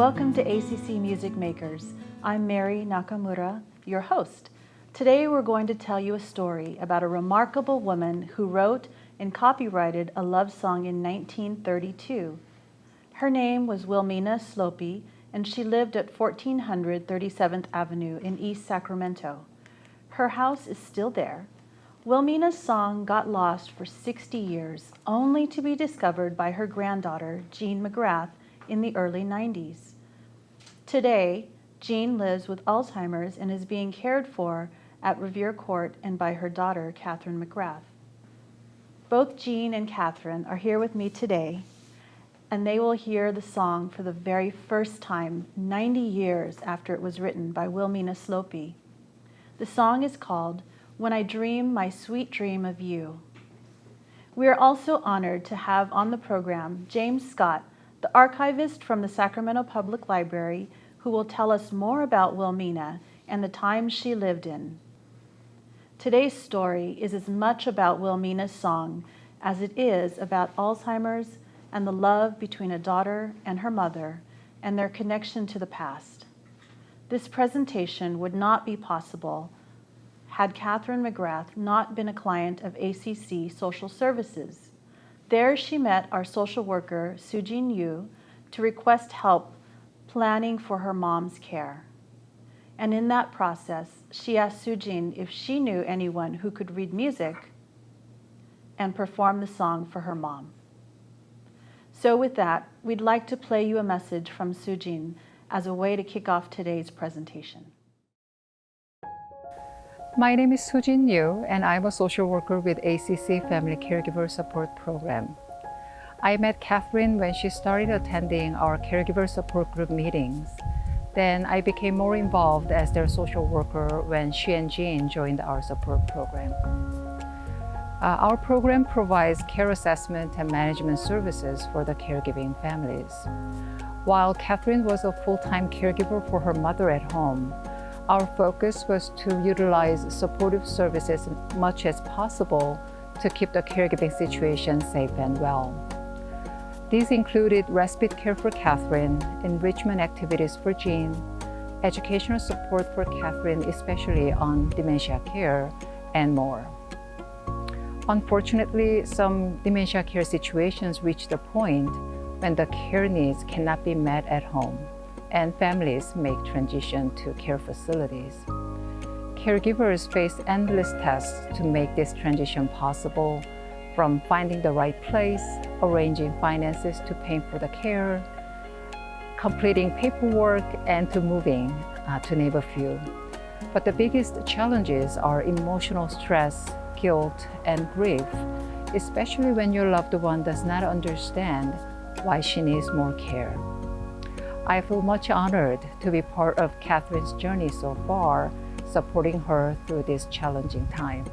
Welcome to ACC Music Makers. I'm Mary Nakamura, your host. Today we're going to tell you a story about a remarkable woman who wrote and copyrighted a love song in 1932. Her name was Willmina Sloppye, and she lived at 1400 37th Avenue in East Sacramento. Her house is still there. Willmina's song got lost for 60 years, only to be discovered by her granddaughter, Jean McGrath, in the early 90s. Today, Jean lives with Alzheimer's and is being cared for at Revere Court and by her daughter, Catherine McGrath. Both Jean and Catherine are here with me today, and they will hear the song for the very first time 90 years after it was written by Willmina Sloppye. The song is called When I Dream My Sweet Dream of You. We are also honored to have on the program James Scott, the archivist from the Sacramento Public Library, who will tell us more about Willmina and the times she lived in. Today's story is as much about Willmina's song as it is about Alzheimer's and the love between a daughter and her mother and their connection to the past. This presentation would not be possible had Catherine McGrath not been a client of ACC Social Services. There she met our social worker, Sujin Yu, to request help planning for her mom's care. And in that process, she asked Sujin if she knew anyone who could read music and perform the song for her mom. So with that, we'd like to play you a message from Sujin as a way to kick off today's presentation. My name is Sujin Yu, and I'm a social worker with ACC Family Caregiver Support Program. I met Catherine when she started attending our caregiver support group meetings. Then I became more involved as their social worker when she and Jean joined our support program. Our program provides care assessment and management services for the caregiving families. While Catherine was a full-time caregiver for her mother at home, our focus was to utilize supportive services as much as possible to keep the caregiving situation safe and well. These included respite care for Catherine, enrichment activities for Jean, educational support for Catherine, especially on dementia care, and more. Unfortunately, some dementia care situations reach the point when the care needs cannot be met at home, and families make transition to care facilities. Caregivers face endless tasks to make this transition possible, from finding the right place, arranging finances to paying for the care, completing paperwork, and to moving, to name a few. But the biggest challenges are emotional stress, guilt, and grief, especially when your loved one does not understand why she needs more care. I feel much honored to be part of Catherine's journey so far, supporting her through this challenging time.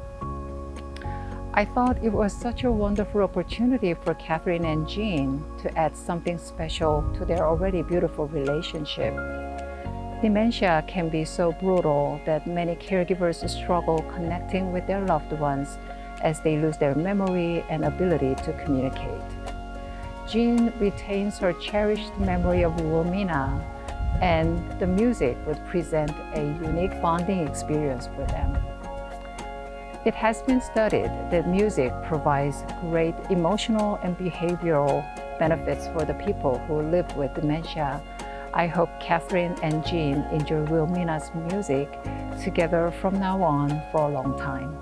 I thought it was such a wonderful opportunity for Catherine and Jean to add something special to their already beautiful relationship. Dementia can be so brutal that many caregivers struggle connecting with their loved ones as they lose their memory and ability to communicate. Jean retains her cherished memory of Willmina, and the music would present a unique bonding experience for them. It has been studied that music provides great emotional and behavioral benefits for the people who live with dementia. I hope Catherine and Jean enjoy Willmina's music together from now on for a long time.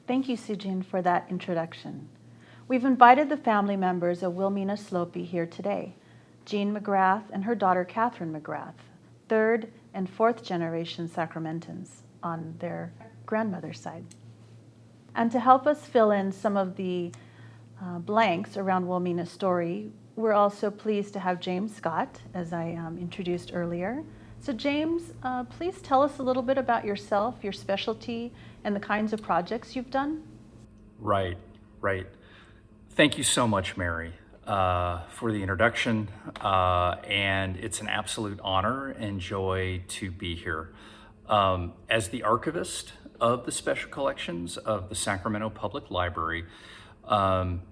Thank you, Sujin, for that introduction. We've invited the family members of Willmina Sloppye here today, Jean McGrath and her daughter Catherine McGrath, third and fourth generation Sacramentans on their grandmother's side. And to help us fill in some of the blanks around Willmina's story, we're also pleased to have James Scott, as I introduced earlier. So James, please tell us a little bit about yourself, your specialty, and the kinds of projects you've done. Right. Thank you so much, Mary, for the introduction, and it's an absolute honor and joy to be here. As the archivist of the special collections of the Sacramento Public Library,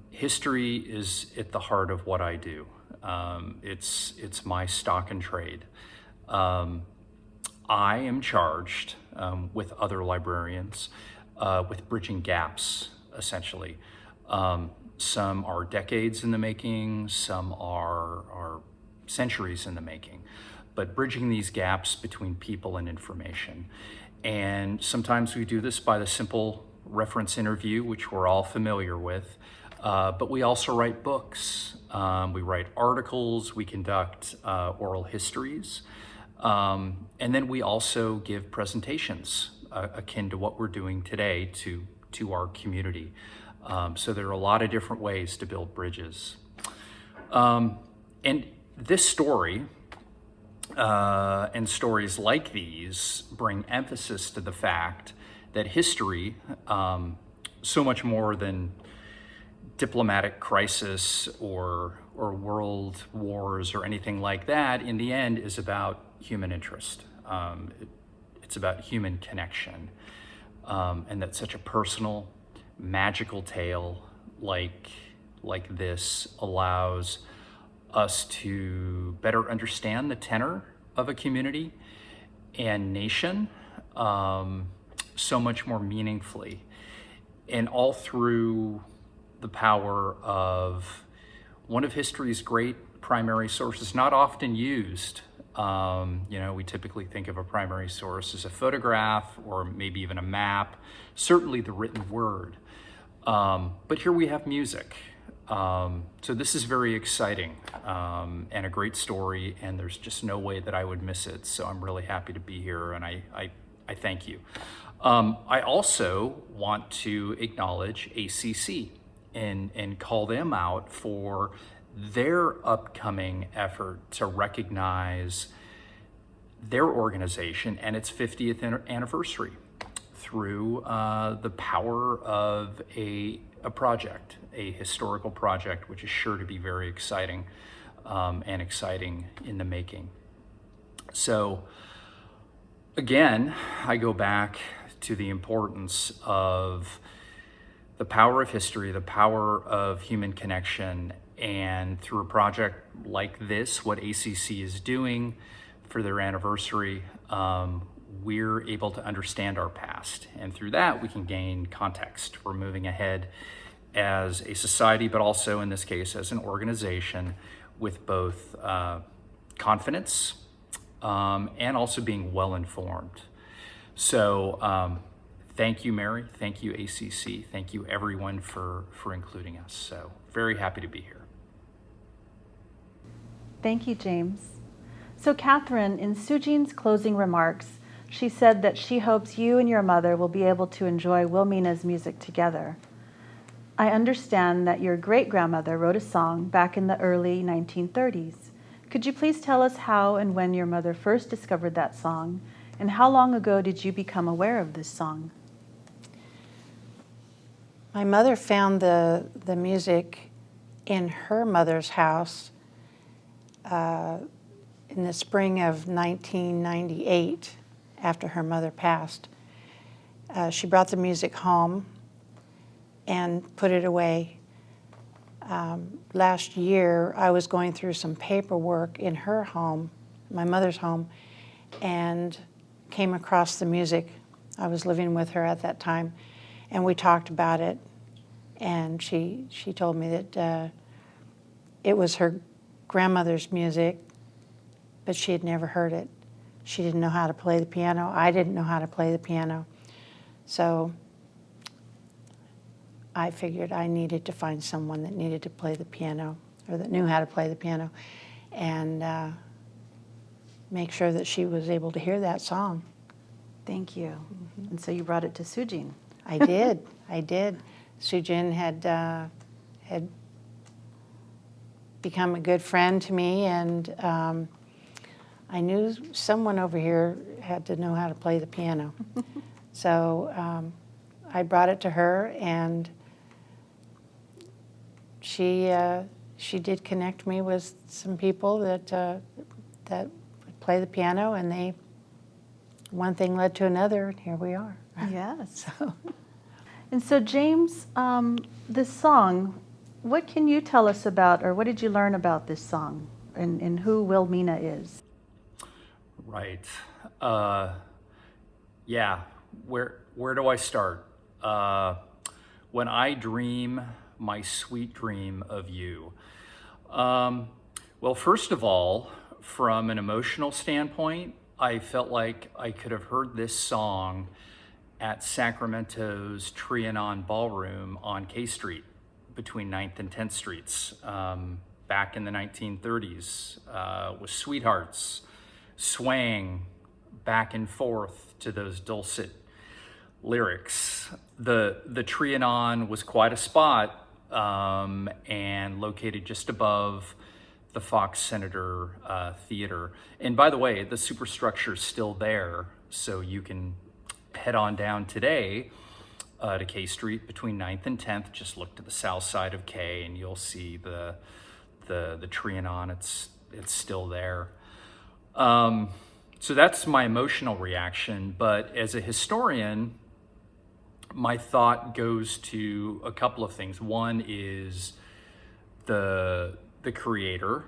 history is at the heart of what I do. It's my stock and trade. I am charged with other librarians with bridging gaps, essentially. Some are decades in the making, some are centuries in the making, but bridging these gaps between people and information. And sometimes we do this by the simple reference interview, which we're all familiar with, but we also write books, we write articles, we conduct oral histories, and then we also give presentations akin to what we're doing today to our community. So there are a lot of different ways to build bridges. And this story and stories like these bring emphasis to the fact that history, so much more than diplomatic crisis or world wars or anything like that, in the end is about human interest. It's about human connection. And that such a personal, magical tale like this allows us to better understand the tenor of a community and nation so much more meaningfully, and all through the power of one of history's great primary sources, not often used. We typically think of a primary source as a photograph or maybe even a map, certainly the written word. But here we have music. So this is very exciting and a great story, and there's just no way that I would miss it. So I'm really happy to be here, and I thank you. I also want to acknowledge ACC and call them out for their upcoming effort to recognize their organization and its 50th anniversary through the power of a project, a historical project, which is sure to be very exciting and exciting in the making. So again, I go back to the importance of the power of history, the power of human connection, and through a project like this, what ACC is doing for their anniversary, we're able to understand our past. And through that, we can gain context. We're moving ahead as a society, but also in this case, as an organization with both confidence and also being well-informed. So thank you, Mary. Thank you, ACC. Thank you, everyone, for including us. So very happy to be here. Thank you, James. So Catherine, in Sujin's closing remarks, she said that she hopes you and your mother will be able to enjoy Willmina's music together. I understand that your great-grandmother wrote a song back in the early 1930s. Could you please tell us how and when your mother first discovered that song, and how long ago did you become aware of this song? My mother found the music in her mother's house in the spring of 1998, after her mother passed. She brought the music home and put it away. Last year, I was going through some paperwork in her home, my mother's home, and came across the music. I was living with her at that time, and we talked about it, and she told me that it was her grandmother's music, but she had never heard it. She didn't know how to play the piano. I didn't know how to play the piano. So I figured I needed to find someone that needed to play the piano, or that knew how to play the piano, and make sure that she was able to hear that song. Thank you. Mm-hmm. And so you brought it to Sujin. I did. I did. Sujin had become a good friend to me, and I knew someone over here had to know how to play the piano. So I brought it to her, and she did connect me with some people that would play the piano, and one thing led to another, and here we are. Yes. So. And so James, this song, What can you tell us about, or what did you learn about this song and who Willmina is? Right. Yeah. Where do I start? When I dream my sweet dream of you. Well, first of all, from an emotional standpoint, I felt like I could have heard this song at Sacramento's Trianon Ballroom on K Street between 9th and 10th Streets back in the 1930s with sweethearts swaying back and forth to those dulcet lyrics. The Trianon was quite a spot and located just above the Fox Senator Theater. And by the way, the superstructure's still there, so you can head on down today to K Street between 9th and 10th. Just look to the south side of K and you'll see the Trianon. It's still there. So that's my emotional reaction. But as a historian, my thought goes to a couple of things. One is the creator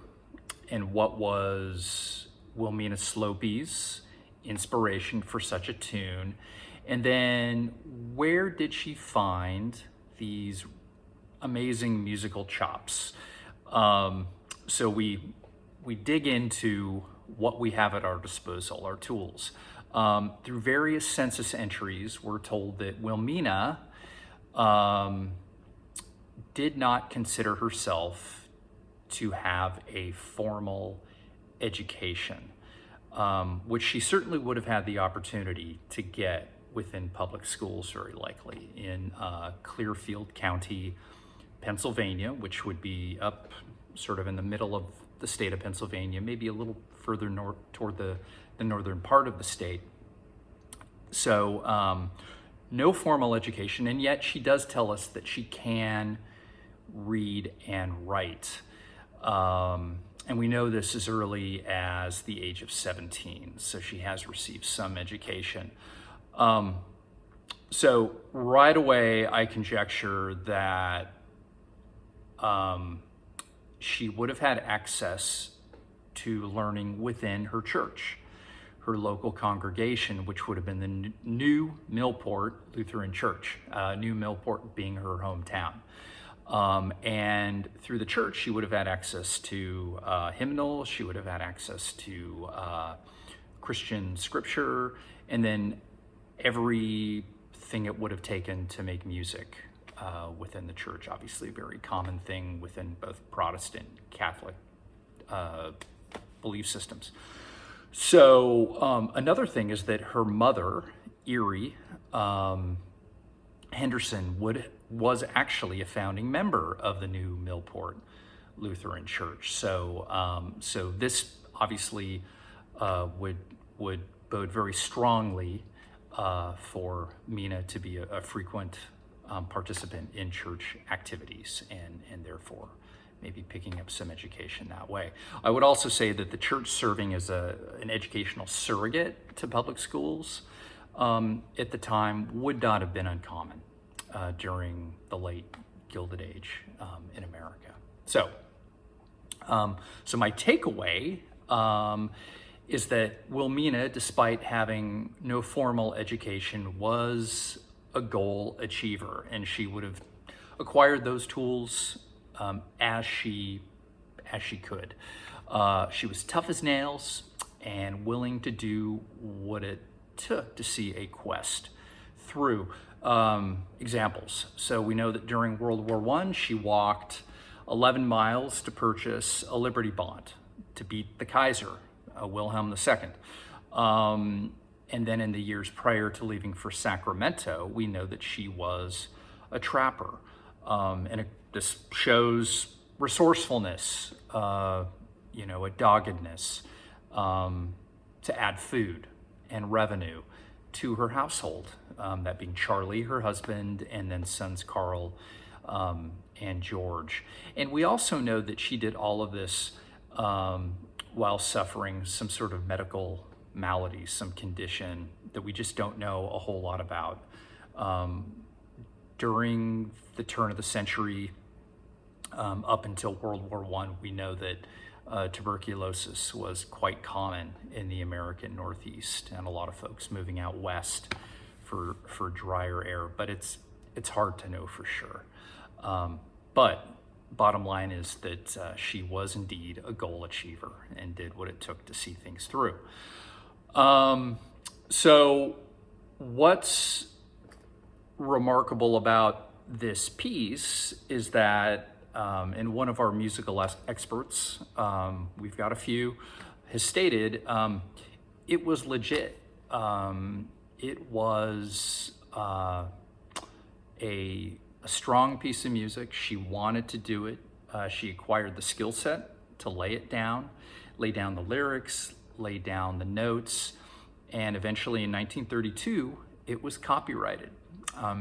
and what was Willmina Sloppye's inspiration for such a tune. And then where did she find these amazing musical chops? So we dig into what we have at our disposal, our tools. Through various census entries, we're told that Willmina did not consider herself to have a formal education, which she certainly would have had the opportunity to get within public schools, very likely, in Clearfield County, Pennsylvania, which would be up sort of in the middle of the state of Pennsylvania, maybe a little further north toward the northern part of the state. So no formal education, and yet she does tell us that she can read and write. And we know this as early as the age of 17, so she has received some education. So right away, I conjecture that she would have had access to learning within her church, her local congregation, which would have been the New Millport Lutheran Church, New Millport being her hometown. And through the church, she would have had access to hymnals, she would have had access to Christian scripture, and then everything it would have taken to make music within the church. Obviously, a very common thing within both Protestant and Catholic belief systems. So another thing is that her mother, Erie Henderson, was actually a founding member of the New Millport Lutheran Church. So so this obviously would bode very strongly for Mina to be a frequent participant in church activities and therefore maybe picking up some education that way. I would also say that the church serving as an educational surrogate to public schools at the time would not have been uncommon during the late Gilded Age in America. So my takeaway is that Willmina, despite having no formal education, was a goal achiever, and she would have acquired those tools as she could. She was tough as nails and willing to do what it took to see a quest through. Examples. So we know that during World War I, she walked 11 miles to purchase a Liberty Bond to beat the Kaiser, Wilhelm II. And then in the years prior to leaving for Sacramento, we know that she was a trapper. This shows resourcefulness, a doggedness to add food and revenue to her household, that being Charlie, her husband, and then sons Carl and George. And we also know that she did all of this while suffering some sort of medical malady, some condition that we just don't know a whole lot about. During the turn of the century, Up until World War I, we know that tuberculosis was quite common in the American Northeast, and a lot of folks moving out west for drier air, but it's hard to know for sure. But bottom line is that she was indeed a goal achiever and did what it took to see things through. So what's remarkable about this piece is that, and one of our musical experts, we've got a few, has stated it was legit. It was a strong piece of music. She wanted to do it. She acquired the skill set to lay down the lyrics, lay down the notes, and eventually in 1932, it was copyrighted.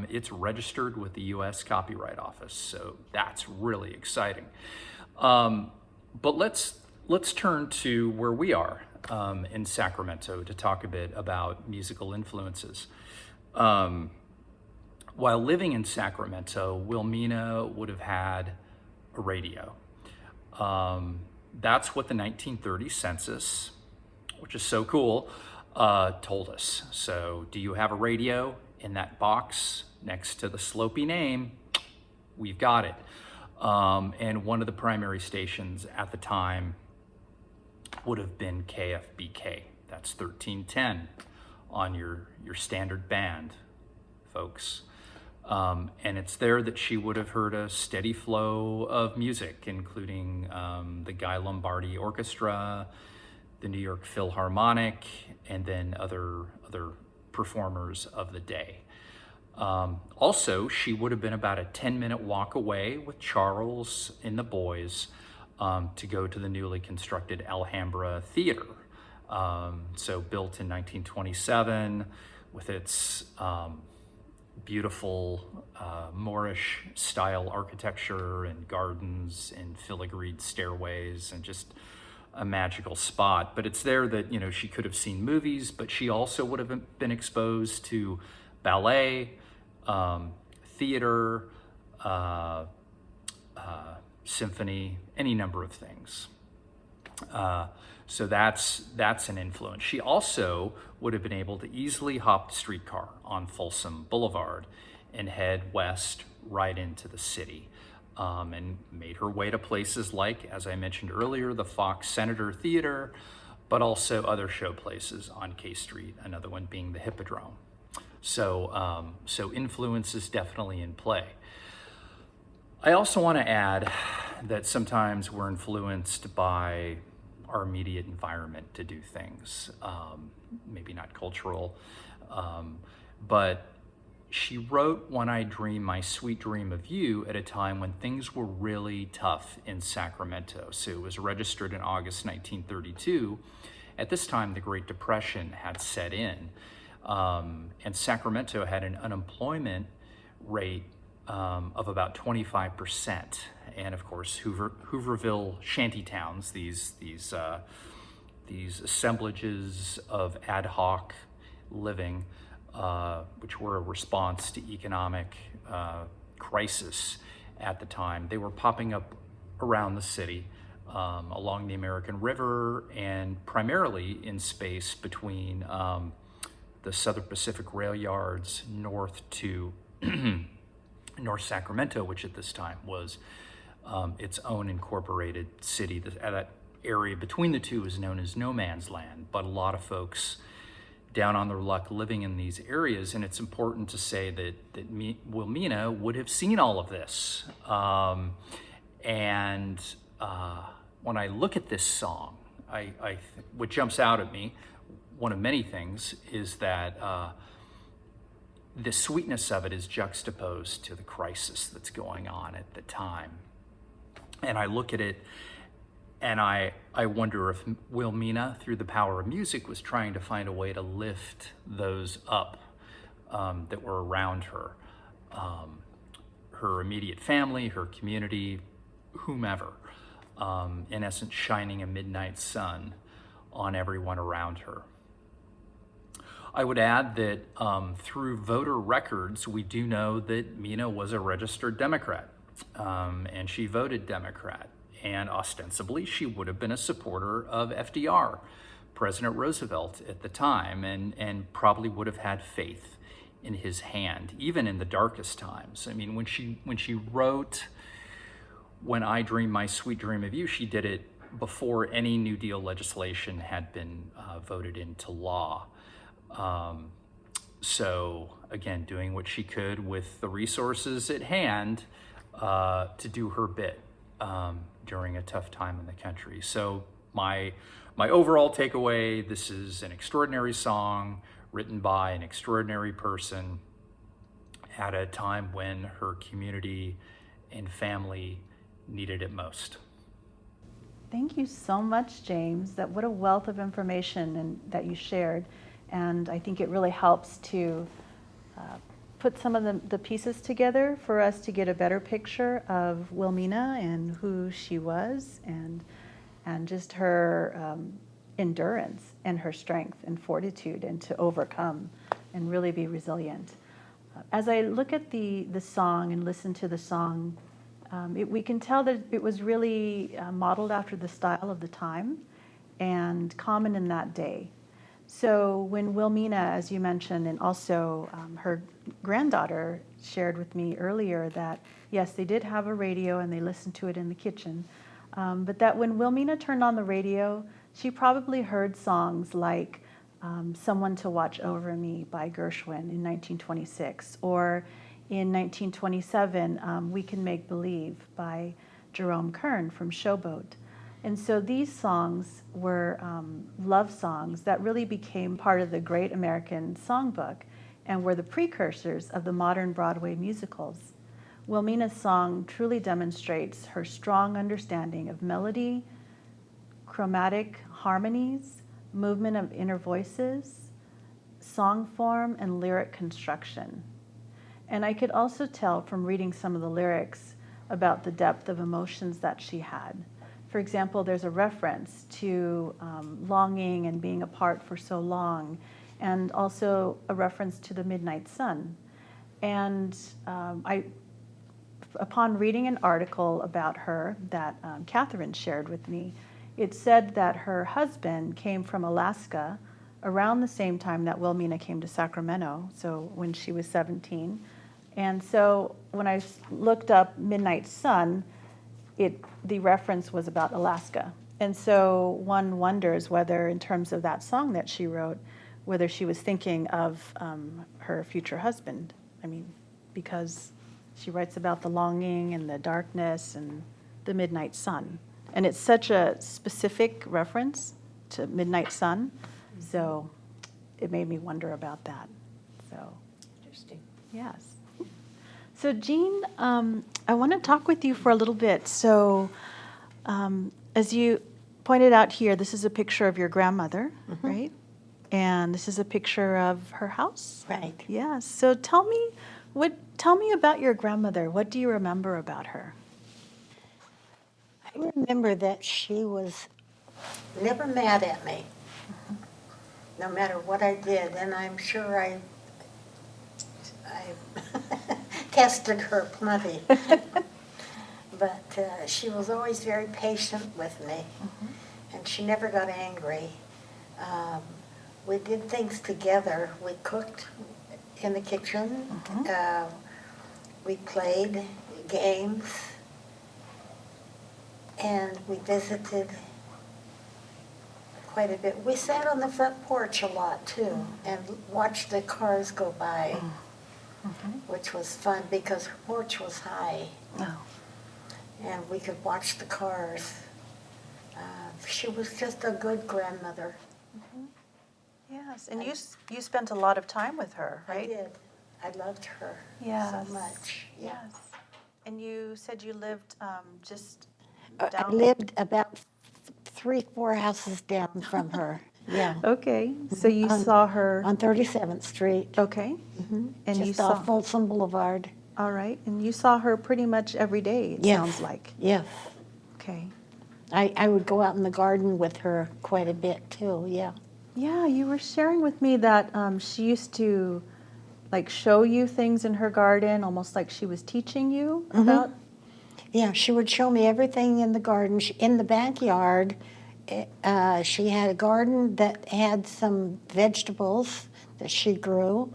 It's registered with the U.S. Copyright Office, so that's really exciting. But let's turn to where we are in Sacramento to talk a bit about musical influences. While living in Sacramento, Willmina would have had a radio. That's what the 1930 census, which is so cool, told us. So, do you have a radio? In that box next to the Sloppye name, we've got it. And one of the primary stations at the time would have been KFBK. That's 1310 on your standard band, folks. And it's there that she would have heard a steady flow of music, including the Guy Lombardi Orchestra, the New York Philharmonic, and then other performers of the day. Also, she would have been about a 10-minute walk away with Charles and the boys to go to the newly constructed Alhambra Theater. So built in 1927 with its beautiful Moorish style architecture and gardens and filigreed stairways and just a magical spot. But it's there that, she could have seen movies, but she also would have been exposed to ballet, theater, symphony, any number of things. So that's an influence. She also would have been able to easily hop the streetcar on Folsom Boulevard and head west right into the city. And made her way to places like, as I mentioned earlier, the Fox Senator Theater, but also other show places on K Street, another one being the Hippodrome. So influence is definitely in play. I also want to add that sometimes we're influenced by our immediate environment to do things, maybe not cultural, but she wrote When I Dream My Sweet Dream of You at a time when things were really tough in Sacramento. So it was registered in August 1932. At this time, the Great Depression had set in, and Sacramento had an unemployment rate of about 25%. And of course, Hooverville shantytowns, these assemblages of ad hoc living, which were a response to economic crisis at the time. They were popping up around the city, along the American River, and primarily in space between the Southern Pacific rail yards north to North Sacramento, which at this time was its own incorporated city. That area between the two is known as no man's land, but a lot of folks down on their luck living in these areas, and it's important to say that Willmina would have seen all of this. When I look at this song, what jumps out at me, one of many things, is that the sweetness of it is juxtaposed to the crisis that's going on at the time. And I look at it and I wonder if Willmina, through the power of music, was trying to find a way to lift those up that were around her. Her immediate family, her community, whomever. In essence, shining a midnight sun on everyone around her. I would add that through voter records, we do know that Mina was a registered Democrat and she voted Democrat. And ostensibly, she would have been a supporter of FDR, President Roosevelt at the time, and probably would have had faith in his hand, even in the darkest times. I mean, when she wrote "When I Dream My Sweet Dream of You," she did it before any New Deal legislation had been voted into law. So again, doing what she could with the resources at hand to do her bit during a tough time in the country. So my overall takeaway: this is an extraordinary song written by an extraordinary person at a time when her community and family needed it most. Thank you so much, James. What a wealth of information that you shared. And I think it really helps to put some of the pieces together for us to get a better picture of Willmina and who she was, and just her endurance and her strength and fortitude, and to overcome and really be resilient. As I look at the song and listen to the song, we can tell that it was really modeled after the style of the time and common in that day. So when Willmina, as you mentioned, and also her granddaughter shared with me earlier that, yes, they did have a radio and they listened to it in the kitchen, but that when Willmina turned on the radio, she probably heard songs like Someone to Watch Over Me by Gershwin in 1926, or in 1927, We Can Make Believe by Jerome Kern from Showboat. And so these songs were love songs that really became part of the Great American Songbook and were the precursors of the modern Broadway musicals. Willmina's song truly demonstrates her strong understanding of melody, chromatic harmonies, movement of inner voices, song form, and lyric construction. And I could also tell from reading some of the lyrics about the depth of emotions that she had. For example, there's a reference to longing and being apart for so long, and also a reference to the midnight sun. And upon reading an article about her that Catherine shared with me, it said that her husband came from Alaska around the same time that Willmina came to Sacramento, so when she was 17. And so when I looked up Midnight Sun, the reference was about Alaska. And so one wonders whether, in terms of that song that she wrote, whether she was thinking of her future husband. I mean, because she writes about the longing and the darkness and the midnight sun. And it's such a specific reference to midnight sun, so it made me wonder about that. So, Interesting. yes. So Jean, I want to talk with you for a little bit. So as you pointed out here, this is a picture of your grandmother, right? And this is a picture of her house. Right. Yeah. So tell me about your grandmother. What do you remember about her? I remember that she was never mad at me, no matter what I did, and I'm sure I tested her plenty. But she was always very patient with me, and she never got angry. We did things together. We cooked in the kitchen. We played games. And we visited quite a bit. We sat on the front porch a lot, too, and watched the cars go by, which was fun because her porch was high. Oh. And we could watch the cars. She was just a good grandmother. Yes, and you spent a lot of time with her, right? I did. I loved her Yes. so much. Yeah. Yes. And you said you lived just I down. lived about 3-4 houses down from her. Yeah. Okay, so you saw her. On 37th Street. Okay. And you Just saw. off Folsom Boulevard. All right, and you saw her pretty much every day. It Yes. sounds like. Yes. Okay. I would go out in the garden with her quite a bit too, yeah. Yeah, you were sharing with me that she used to like show you things in her garden, almost like she was teaching you about. Yeah, she would show me everything in the garden. In the backyard, she had a garden that had some vegetables that she grew,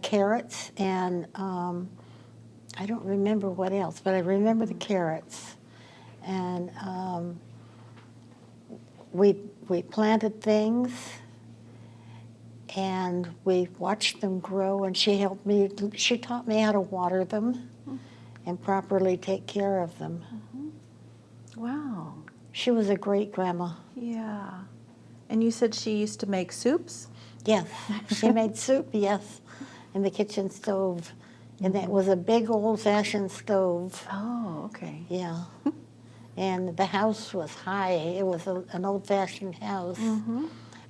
carrots, and I don't remember what else, but I remember the carrots. And we planted things, and we watched them grow, and she taught me how to water them and properly take care of them. Wow. She was a great grandma. Yeah. And you said she used to make soups? Yes, she made soup, yes, in the kitchen stove. And that was a big old-fashioned stove. Oh, okay. Yeah. And the house was high. It was an old-fashioned house.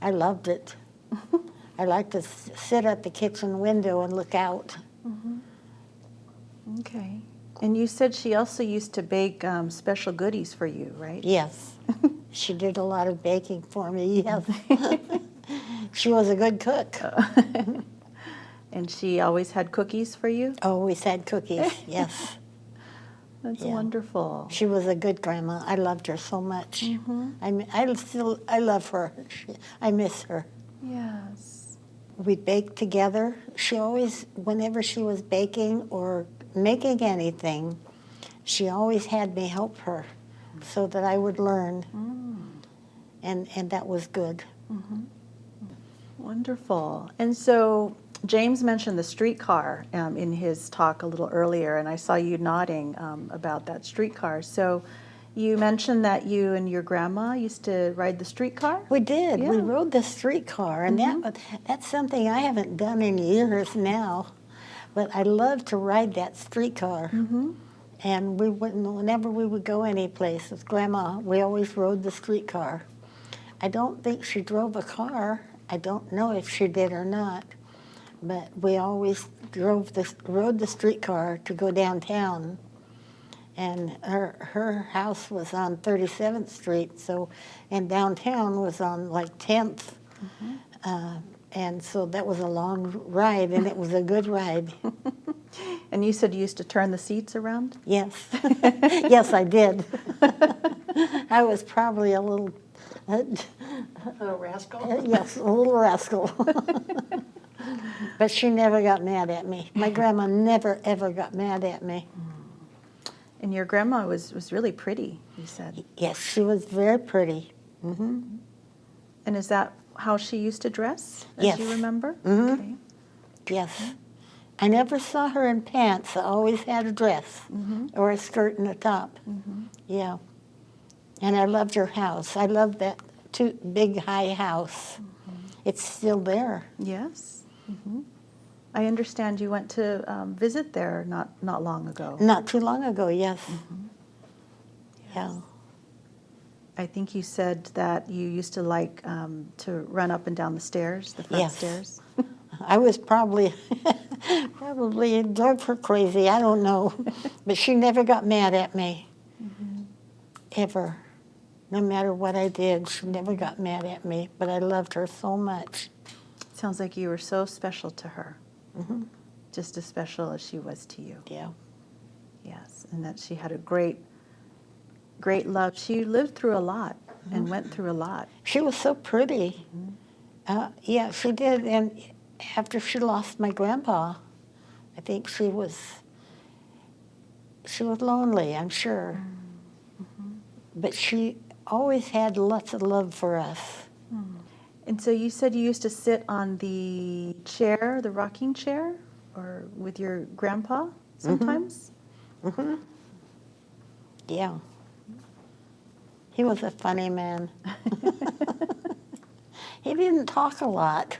I loved it. I liked to sit at the kitchen window and look out. Okay. And you said she also used to bake special goodies for you, right? Yes. She did a lot of baking for me, yes. She was a good cook. And she always had cookies for you? Always had cookies, yes. That's Yeah. wonderful. She was a good grandma. I loved her so much. I love her. I miss her. Yes. We baked together. She always, whenever she was baking or making anything, she always had me help her so that I would learn. And that was good. Wonderful. And so James mentioned the streetcar in his talk a little earlier, and I saw you nodding about that streetcar. So you mentioned that you and your grandma used to ride the streetcar? We did. We Yeah. rode the streetcar, and that's something I haven't done in years now. But I love to ride that streetcar. And whenever we would go any place with Grandma, we always rode the streetcar. I don't think she drove a car. I don't know if she did or not. But we always rode the streetcar to go downtown. And her house was on 37th Street, and downtown was on like 10th. And so that was a long ride, and it was a good ride. And you said you used to turn the seats around? Yes. Yes, I did. I was probably a little rascal. yes, a little rascal. But she never got mad at me. My grandma never, ever got mad at me. And your grandma was really pretty, you said. Yes, she was very pretty. And is that how she used to dress, as Yes. you remember? Mhm. Okay. Yes. I never saw her in pants. I always had a dress or a skirt and a top. Yeah. And I loved her house. I loved that big high house. It's still there. Yes. I understand you went to visit there not long ago. Not too long ago, yes. Yeah. I think you said that you used to like to run up and down the stairs, the front Yes. stairs. I was probably drove her crazy. I don't know. But she never got mad at me. Ever. No matter what I did, she never got mad at me. But I loved her so much. Sounds like you were so special to her. Just as special as she was to you. Yeah. Yes. And that she had a great love. She lived through a lot and went through a lot. She was so pretty. Yeah, she did. And after she lost my grandpa, I think she was lonely, I'm sure. But she always had lots of love for us. And so you said you used to sit on the chair, the rocking chair, or with your grandpa sometimes? Yeah. He was a funny man. He didn't talk a lot,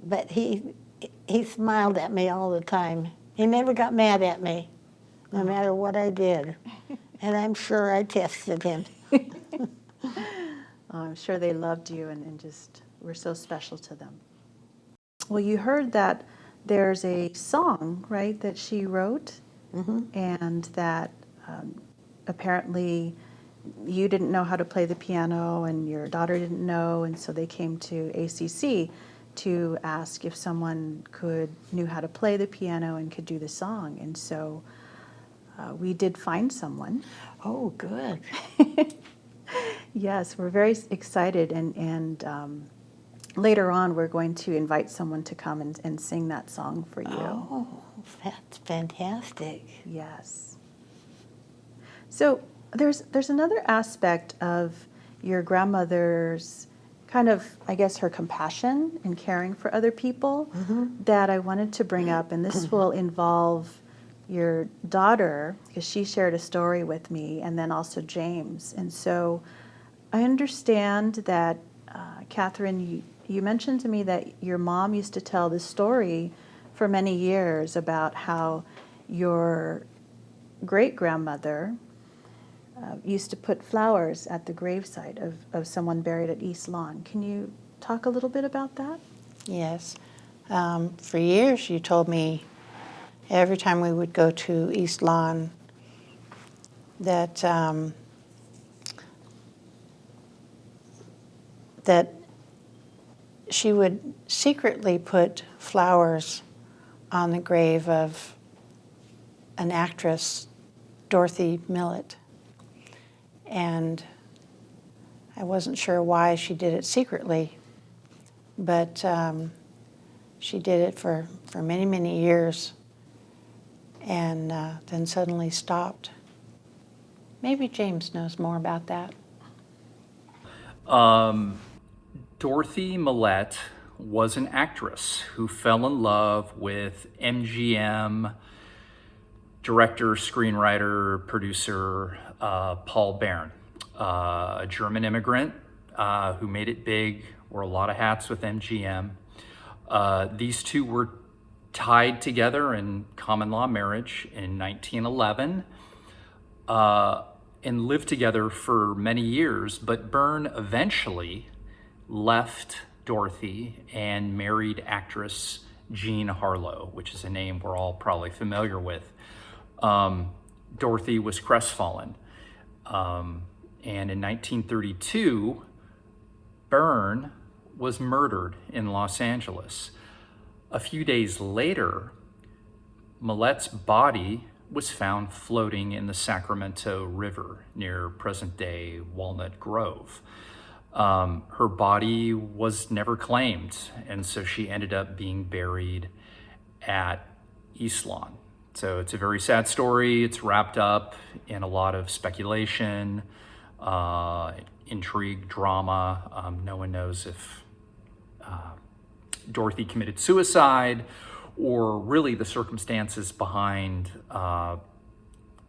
but he smiled at me all the time. He never got mad at me, no matter what I did. And I'm sure I tested him. I'm sure they loved you and just were so special to them. Well, you heard that there's a song, right, that she wrote, and that apparently you didn't know how to play the piano and your daughter didn't know, and so they came to ACC to ask if someone knew how to play the piano and could do the song. And so we did find someone. Oh, good. Yes, we're very excited, and later on we're going to invite someone to come and sing that song for you. Oh, that's fantastic. Yes. So there's another aspect of your grandmother's kind of, I guess, her compassion in caring for other people that I wanted to bring up, and this will involve your daughter, because she shared a story with me, and then also James. And so I understand that, Catherine, you mentioned to me that your mom used to tell this story for many years about how your great-grandmother used to put flowers at the gravesite of someone buried at East Lawn. Can you talk a little bit about that? Yes. For years, you told me every time we would go to East Lawn that that she would secretly put flowers on the grave of an actress, Dorothy Millett. And I wasn't sure why she did it secretly, but she did it for many, many years, and then suddenly stopped. Maybe James knows more about that. Dorothy Millett was an actress who fell in love with MGM director, screenwriter, producer Paul Baron, a German immigrant who made it big, wore a lot of hats with MGM. These two were tied together in common law marriage in 1911 and lived together for many years, but Byrne eventually left Dorothy and married actress Jean Harlow, which is a name we're all probably familiar with. Dorothy was crestfallen. And in 1932, Byrne was murdered in Los Angeles. A few days later, Millett's body was found floating in the Sacramento River near present-day Walnut Grove. Her body was never claimed, and so she ended up being buried at East Lawn. So it's a very sad story. It's wrapped up in a lot of speculation, intrigue, drama. No one knows if Dorothy committed suicide or really the circumstances behind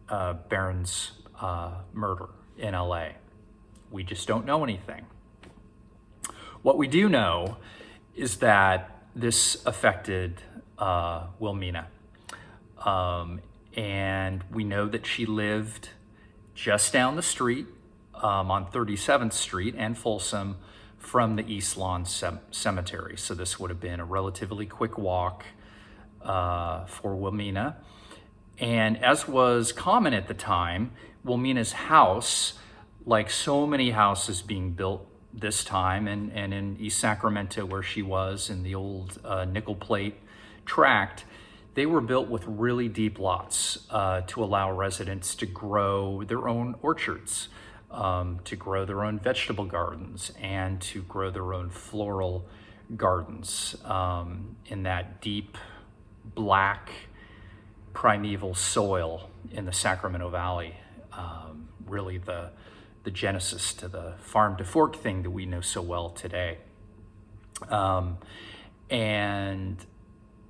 Barron's murder in LA. We just don't know anything. What we do know is that this affected Willmina. And we know that she lived just down the street on 37th Street and Folsom from the East Lawn Cemetery. So this would have been a relatively quick walk for Willmina. And as was common at the time, Willmina's house, like so many houses being built this time and in East Sacramento where she was in the old nickel plate tract, they were built with really deep lots to allow residents to grow their own orchards, to grow their own vegetable gardens, and to grow their own floral gardens in that deep, black, primeval soil in the Sacramento Valley. Really the genesis to the farm to fork thing that we know so well today. And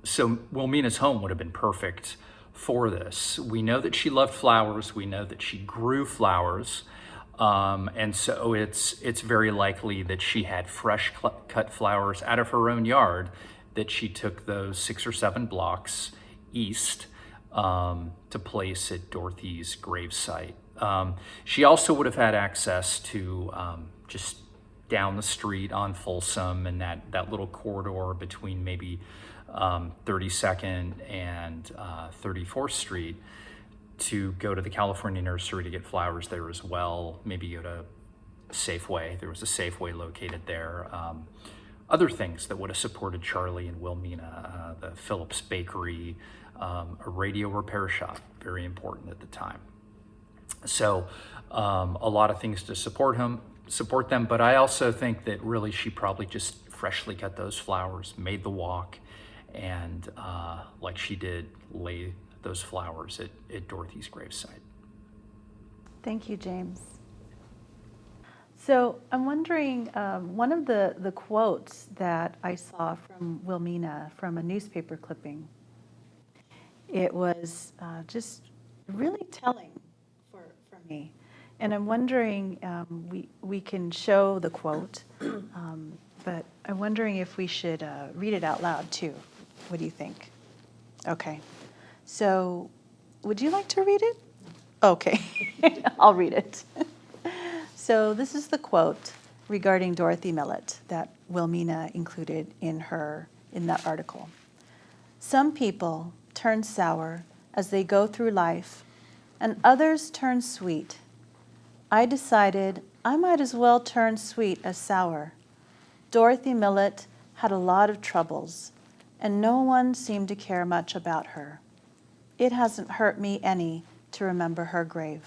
so Willmina's home would have been perfect for this. We know that she loved flowers. We know that she grew flowers. And so it's very likely that she had fresh cut flowers out of her own yard, that she took those 6 or 7 blocks east to place at Dorothy's gravesite. She also would have had access to just down the street on Folsom and that little corridor between maybe 32nd and 34th Street to go to the California Nursery to get flowers there as well. Maybe go to Safeway. There was a Safeway located there. Other things that would have supported Charlie and Willmina, the Phillips Bakery, a radio repair shop, very important at the time. So a lot of things to support them, but I also think that really she probably just freshly cut those flowers, made the walk, and like she did, lay those flowers at Dorothy's gravesite. Thank you, James. So I'm wondering, one of the quotes that I saw from Willmina from a newspaper clipping, it was just really telling for me. And I'm wondering, we can show the quote, but I'm wondering if we should read it out loud too. What do you think? Okay. So would you like to read it? Okay, I'll read it. So this is the quote regarding Dorothy Millett that Willmina included in that article. Some people turn sour as they go through life, and others turn sweet. I decided I might as well turn sweet as sour. Dorothy Millett had a lot of troubles, and no one seemed to care much about her. It hasn't hurt me any to remember her grave.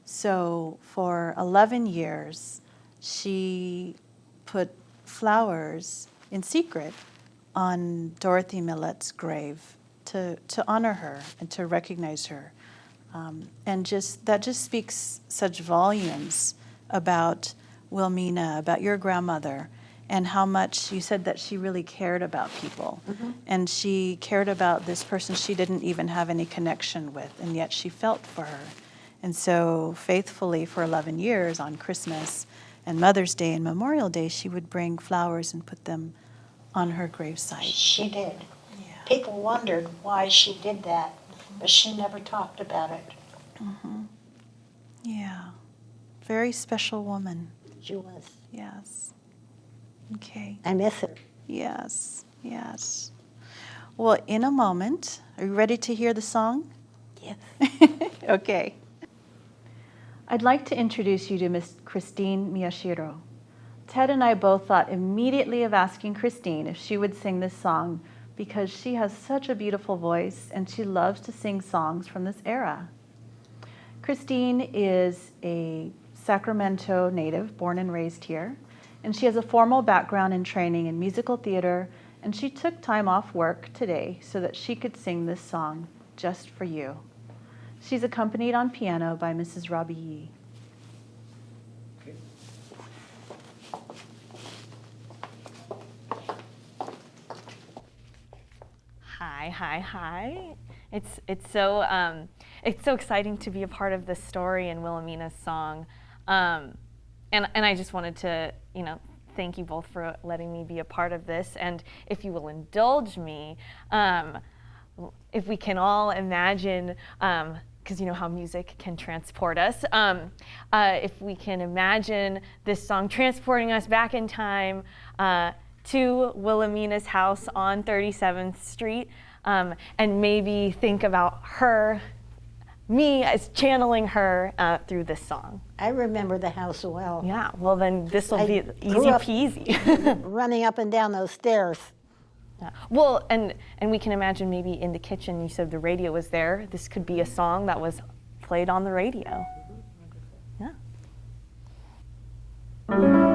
So for 11 years, she put flowers in secret on Dorothy Millett's grave to honor her and to recognize her. And that just speaks such volumes about Willmina, about your grandmother, and how much you said that she really cared about people. Mm-hmm. And she cared about this person she didn't even have any connection with, and yet she felt for her. And so faithfully for 11 years on Christmas and Mother's Day and Memorial Day, she would bring flowers and put them on her gravesite. She did. Yeah. People wondered why she did that, but she never talked about it. Mm-hmm. Yeah. Very special woman. She was. Yes. Okay. I miss her. Yes. Yes. Well, in a moment, are you ready to hear the song? Yes. Okay. I'd like to introduce you to Miss Christine Miyashiro. Ted and I both thought immediately of asking Christine if she would sing this song because she has such a beautiful voice and she loves to sing songs from this era. Christine is a Sacramento native, born and raised here, and she has a formal background and training in musical theater, and she took time off work today so that she could sing this song just for you. She's accompanied on piano by Mrs. Robbie Yee. Hi. It's so exciting to be a part of this story and Willmina's song, and I just wanted to thank you both for letting me be a part of this. And if you will indulge me, if we can all imagine, because you know how music can transport us, if we can imagine this song transporting us back in time to Willmina's house on 37th Street, and maybe think about me as channeling her through this song. I remember the house well. Yeah, well then this will be easy peasy. Running up and down those stairs. Yeah. Well, and we can imagine maybe in the kitchen, you said the radio was there. This could be a song that was played on the radio. Yeah. True.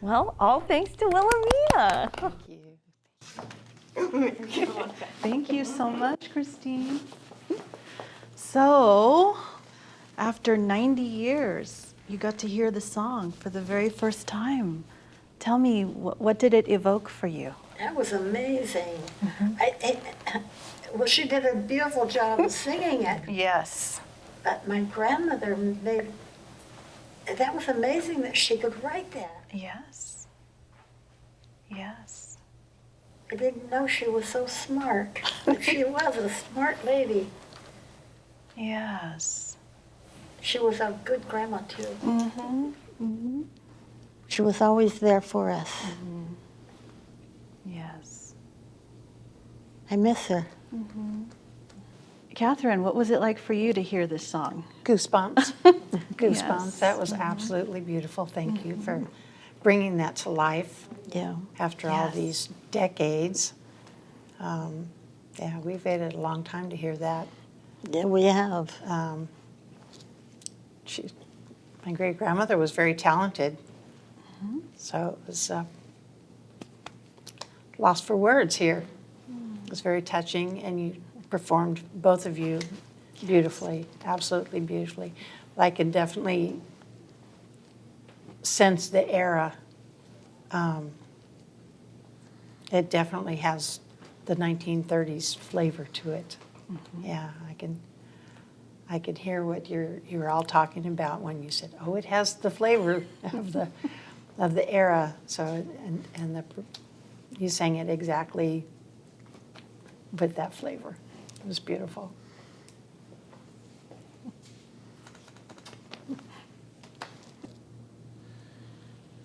Well, all thanks to Willmina. Thank you. Thank you so much, Christine. So, after 90 years, you got to hear the song for the very first time. Tell me, what did it evoke for you? That was amazing. Well, she did a beautiful job of singing it, Yes. but my grandmother that was amazing that she could write that. Yes. Yes. I didn't know she was so smart, but she was a smart lady. Yes. She was a good grandma, too. Mm-hmm. Mm-hmm. She was always there for us. Yes. I miss her. Catherine, what was it like for you to hear this song? Goosebumps. Goosebumps. Yes. That was absolutely beautiful. Thank you for bringing that to life Yeah. after all Yes. these decades. Yeah, we've waited a long time to hear that. Yeah, we have. My great-grandmother was very talented, so it was lost for words here. It was very touching, and you performed, both of you, beautifully, absolutely beautifully. I can definitely sense the era. It definitely has the 1930s flavor to it. Yeah, I could hear what you were all talking about when you said, "Oh, it has the flavor of the era." So you sang it exactly with that flavor. It was beautiful.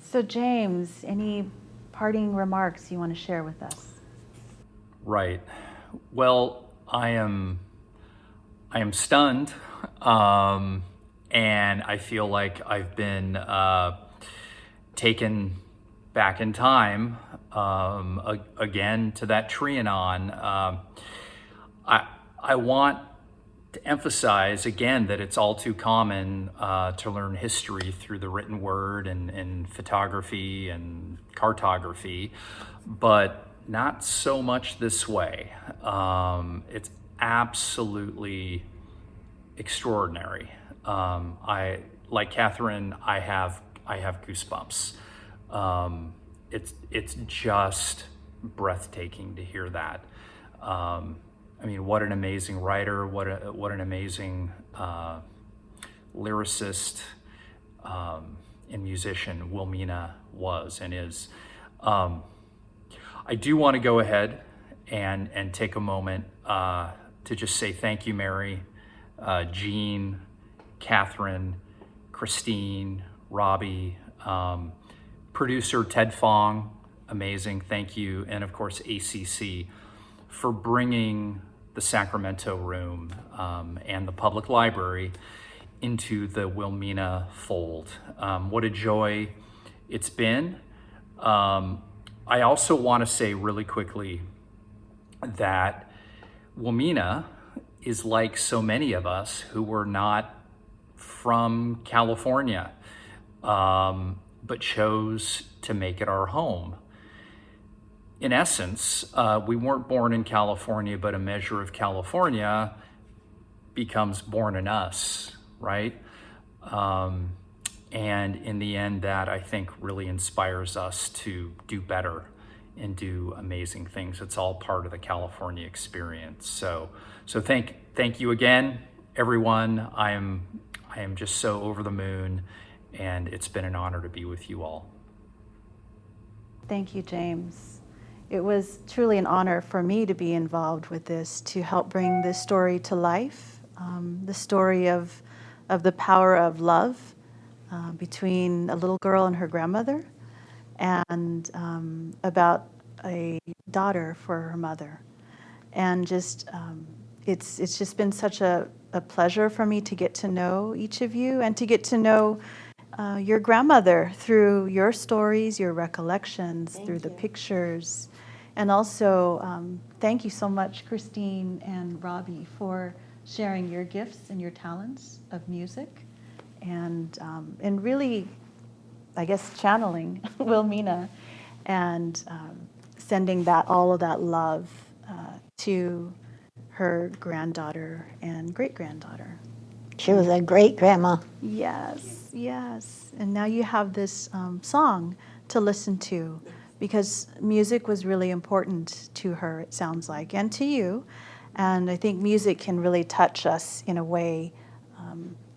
So, James, any parting remarks you want to share with us? Right. Well, I am stunned, and I feel like I've been taken back in time again to that Trianon. I want to emphasize again that it's all too common to learn history through the written word and photography and cartography, but not so much this way. It's absolutely extraordinary. Like Catherine, I have goosebumps. It's just breathtaking to hear that. I mean, what an amazing writer! What an amazing lyricist and musician Willmina was and is. I do want to go ahead and take a moment to just say thank you, Mary, Jean, Catherine, Christine, Robbie, producer Ted Fong, amazing, thank you, and of course ACC for bringing the Sacramento Room and the public library into the Willmina fold. What a joy it's been. I also want to say really quickly that Willmina is like so many of us who were not from California, but chose to make it our home. In essence, we weren't born in California, but a measure of California becomes born in us, right? And in the end, that I think really inspires us to do better and do amazing things. It's all part of the California experience. So thank you again, everyone. I am just so over the moon, and it's been an honor to be with you all. Thank you, James. It was truly an honor for me to be involved with this, to help bring this story to life, the story of the power of love between a little girl and her grandmother, and about a daughter for her mother. And just it's just been such a pleasure for me to get to know each of you and to get to know your grandmother through your stories, your recollections, through the pictures. And also, thank you so much, Christine and Robbie, for sharing your gifts and your talents of music, and really I guess, channeling Willmina and sending all of that love to her granddaughter and great-granddaughter. She was a great grandma. Yes, yes. And now you have this song to listen to, because music was really important to her, it sounds like, and to you. And I think music can really touch us in a way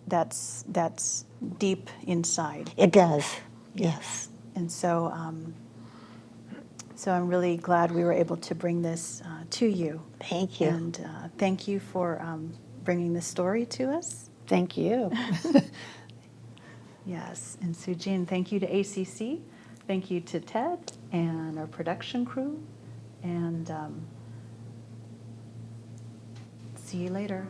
that's deep inside. It does, yes. And so, so I'm really glad we were able to bring this to you. Thank you. And thank you for bringing this story to us. Thank you. Yes, and Sujin, thank you to ACC, thank you to Ted and our production crew, and see you later.